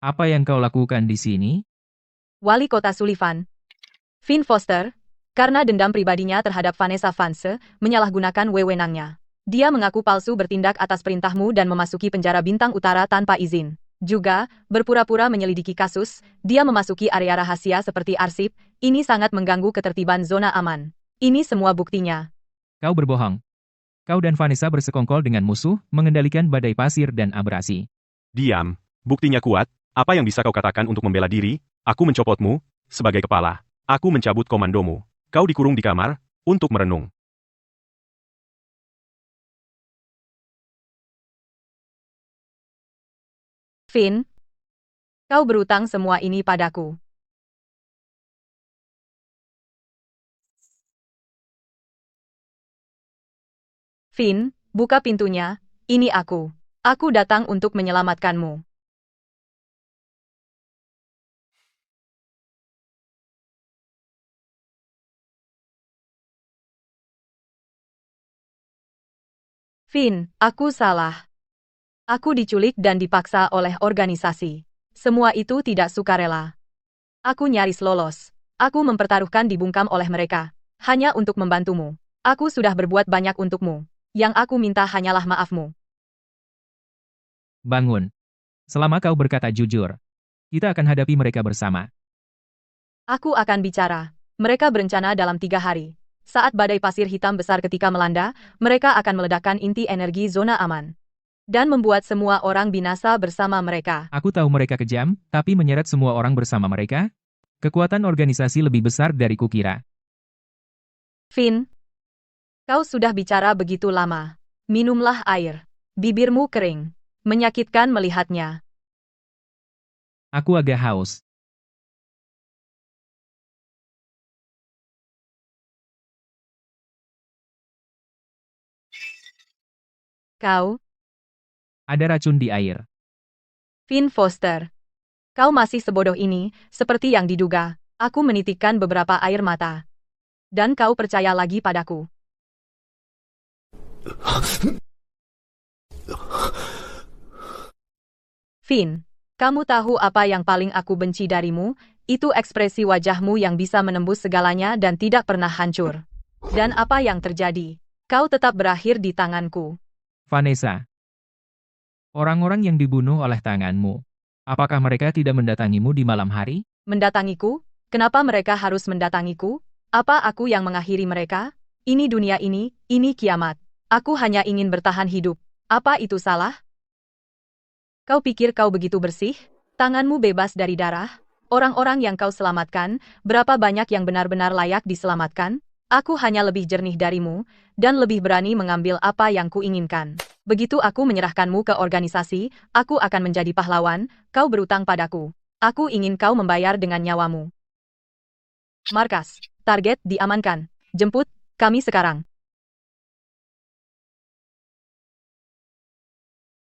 Apa yang kau lakukan di sini? Wali kota Sullivan. Finn Foster, karena dendam pribadinya terhadap Vanessa Vance, menyalahgunakan wewenangnya. Dia mengaku palsu bertindak atas perintahmu dan memasuki penjara Bintang Utara tanpa izin. Juga, berpura-pura menyelidiki kasus, dia memasuki area rahasia seperti arsip, ini sangat mengganggu ketertiban zona aman. Ini semua buktinya. Kau berbohong. Kau dan Vanessa bersekongkol dengan musuh, mengendalikan badai pasir dan abrasi. Diam, buktinya kuat, apa yang bisa kau katakan untuk membela diri? Aku mencopotmu, sebagai kepala. Aku mencabut komandomu. Kau dikurung di kamar, untuk merenung. Finn, kau berutang semua ini padaku. Finn, buka pintunya, ini aku. Aku datang untuk menyelamatkanmu. Finn, aku salah. Aku diculik dan dipaksa oleh organisasi. Semua itu tidak sukarela. Aku nyaris lolos. Aku mempertaruhkan dibungkam oleh mereka. Hanya untuk membantumu. Aku sudah berbuat banyak untukmu. Yang aku minta hanyalah maafmu. Bangun. Selama kau berkata jujur, kita akan hadapi mereka bersama. Aku akan bicara. Mereka berencana dalam 3 hari. Saat badai pasir hitam besar ketika melanda, mereka akan meledakkan inti energi zona aman. Dan membuat semua orang binasa bersama mereka. Aku tahu mereka kejam, tapi menyeret semua orang bersama mereka? Kekuatan organisasi lebih besar dari kukira. Finn, kau sudah bicara begitu lama. Minumlah air. Bibirmu kering. Menyakitkan melihatnya. Aku agak haus. Kau, Ada racun di air. Finn Foster. Kau masih sebodoh ini, seperti yang diduga. Aku menitikkan beberapa air mata. Dan kau percaya lagi padaku. Finn, kamu tahu apa yang paling aku benci darimu? Itu ekspresi wajahmu yang bisa menembus segalanya dan tidak pernah hancur. Dan apa yang terjadi? Kau tetap berakhir di tanganku. Vanessa. Orang-orang yang dibunuh oleh tanganmu. Apakah mereka tidak mendatangimu di malam hari? Mendatangiku? Kenapa mereka harus mendatangiku? Apa aku yang mengakhiri mereka? Ini dunia ini kiamat. Aku hanya ingin bertahan hidup. Apa itu salah? Kau pikir kau begitu bersih? Tanganmu bebas dari darah? Orang-orang yang kau selamatkan, berapa banyak yang benar-benar layak diselamatkan? Aku hanya lebih jernih darimu, dan lebih berani mengambil apa yang kuinginkan. Begitu aku menyerahkanmu ke organisasi, aku akan menjadi pahlawan, kau berutang padaku. Aku ingin kau membayar dengan nyawamu. Markas, target diamankan. Jemput kami sekarang.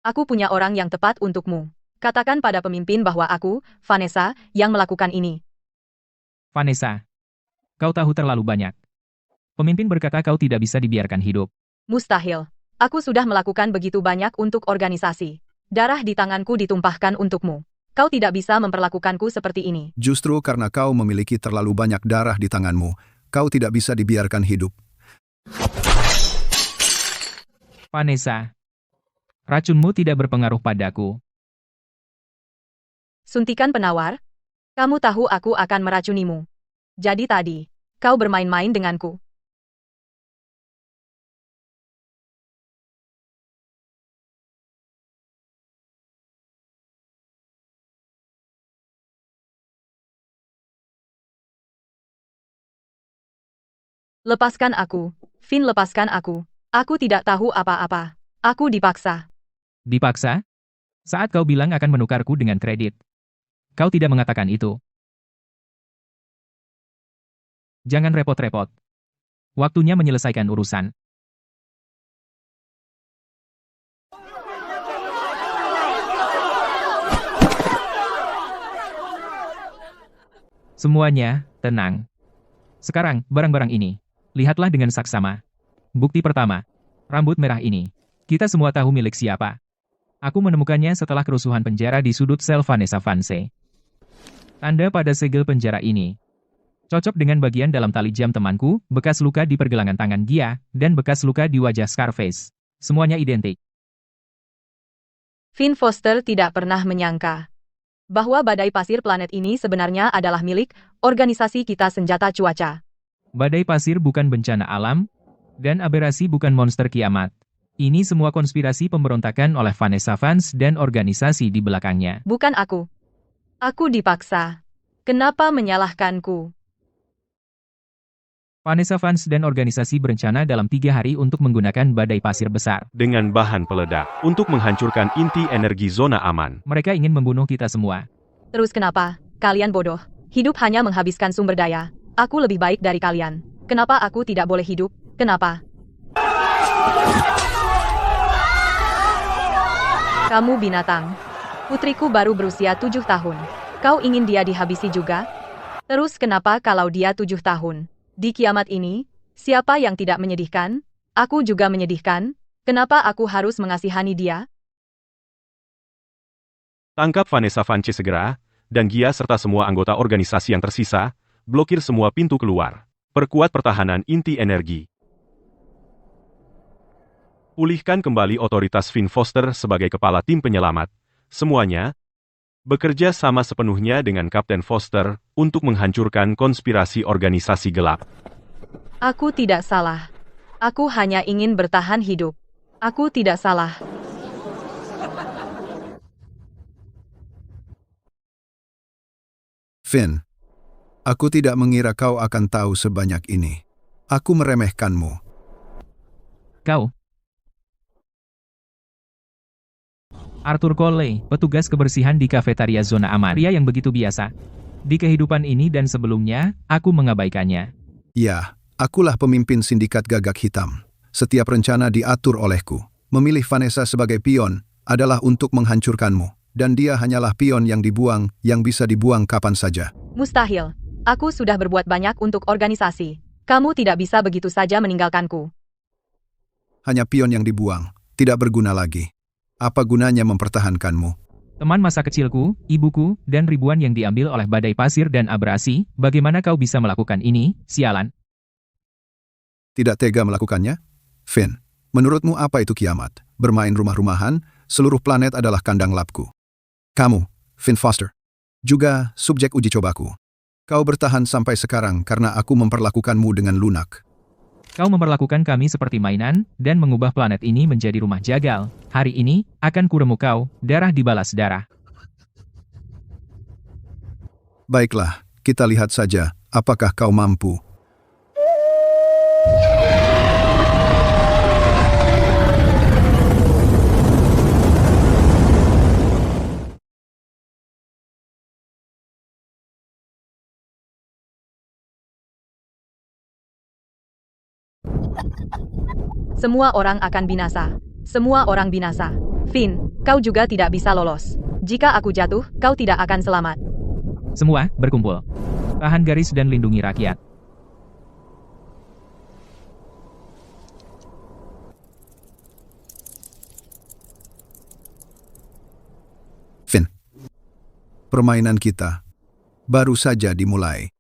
Aku punya orang yang tepat untukmu. Katakan pada pemimpin bahwa aku, Vanessa, yang melakukan ini. Vanessa. Kau tahu terlalu banyak. Pemimpin berkata kau tidak bisa dibiarkan hidup. Mustahil. Aku sudah melakukan begitu banyak untuk organisasi. Darah di tanganku ditumpahkan untukmu. Kau tidak bisa memperlakukanku seperti ini. Justru karena kau memiliki terlalu banyak darah di tanganmu, kau tidak bisa dibiarkan hidup. Vanessa. Racunmu tidak berpengaruh padaku. Suntikan penawar? Kamu tahu aku akan meracunimu. Jadi tadi, kau bermain-main denganku. Lepaskan aku. Finn, lepaskan aku. Aku tidak tahu apa-apa. Aku dipaksa. Dipaksa? Saat kau bilang akan menukarku dengan kredit. Kau tidak mengatakan itu. Jangan repot-repot. Waktunya menyelesaikan urusan. Semuanya, tenang. Sekarang, barang-barang ini. Lihatlah dengan saksama. Bukti pertama. Rambut merah ini. Kita semua tahu milik siapa. Aku menemukannya setelah kerusuhan penjara di sudut sel Vanessa Vance. Tanda pada segel penjara ini. Cocok dengan bagian dalam tali jam temanku, bekas luka di pergelangan tangan Gia, dan bekas luka di wajah Scarface. Semuanya identik. Finn Foster tidak pernah menyangka bahwa badai pasir planet ini sebenarnya adalah milik organisasi kita senjata cuaca. Badai pasir bukan bencana alam, dan aberasi bukan monster kiamat. Ini semua konspirasi pemberontakan oleh Vanessa Vance dan organisasi di belakangnya. Bukan aku. Aku dipaksa. Kenapa menyalahkanku? Vanessa Vance dan organisasi berencana dalam 3 hari untuk menggunakan badai pasir besar. Dengan bahan peledak, untuk menghancurkan inti energi zona aman. Mereka ingin membunuh kita semua. Terus kenapa? Kalian bodoh. Hidup hanya menghabiskan sumber daya. Aku lebih baik dari kalian. Kenapa aku tidak boleh hidup? Kenapa? Kamu binatang. Putriku baru berusia 7 tahun. Kau ingin dia dihabisi juga? Terus kenapa kalau dia 7 tahun? Di kiamat ini, siapa yang tidak menyedihkan? Aku juga menyedihkan. Kenapa aku harus mengasihani dia? Tangkap Vanessa Vance segera, dan Gia serta semua anggota organisasi yang tersisa, blokir semua pintu keluar. Perkuat pertahanan inti energi. Pulihkan kembali otoritas Finn Foster sebagai kepala tim penyelamat. Semuanya bekerja sama sepenuhnya dengan Kapten Foster untuk menghancurkan konspirasi organisasi gelap. Aku tidak salah. Aku hanya ingin bertahan hidup. Aku tidak salah. Finn, aku tidak mengira kau akan tahu sebanyak ini. Aku meremehkanmu. Kau. Arthur Cole, petugas kebersihan di kafetaria zona aman. Pria yang begitu biasa. Di kehidupan ini dan sebelumnya, aku mengabaikannya. Ya, akulah pemimpin sindikat gagak hitam. Setiap rencana diatur olehku. Memilih Vanessa sebagai pion adalah untuk menghancurkanmu. Dan dia hanyalah pion yang dibuang, yang bisa dibuang kapan saja. Mustahil. Aku sudah berbuat banyak untuk organisasi. Kamu tidak bisa begitu saja meninggalkanku. Hanya pion yang dibuang, tidak berguna lagi. Apa gunanya mempertahankanmu? Teman masa kecilku, ibuku, dan ribuan yang diambil oleh badai pasir dan abrasi, bagaimana kau bisa melakukan ini, sialan? Tidak tega melakukannya? Finn, menurutmu apa itu kiamat? Bermain rumah-rumahan, seluruh planet adalah kandang labku. Kamu, Finn Foster, juga subjek uji cobaku. Kau bertahan sampai sekarang karena aku memperlakukanmu dengan lunak. Kau memperlakukan kami seperti mainan, dan mengubah planet ini menjadi rumah jagal. Hari ini, akan kuremuk kau, darah dibalas darah. Baiklah, kita lihat saja, apakah kau mampu. Semua orang akan binasa. Semua orang binasa. Finn, kau juga tidak bisa lolos. Jika aku jatuh, kau tidak akan selamat. Semua, berkumpul. Tahan garis dan lindungi rakyat. Finn, permainan kita baru saja dimulai.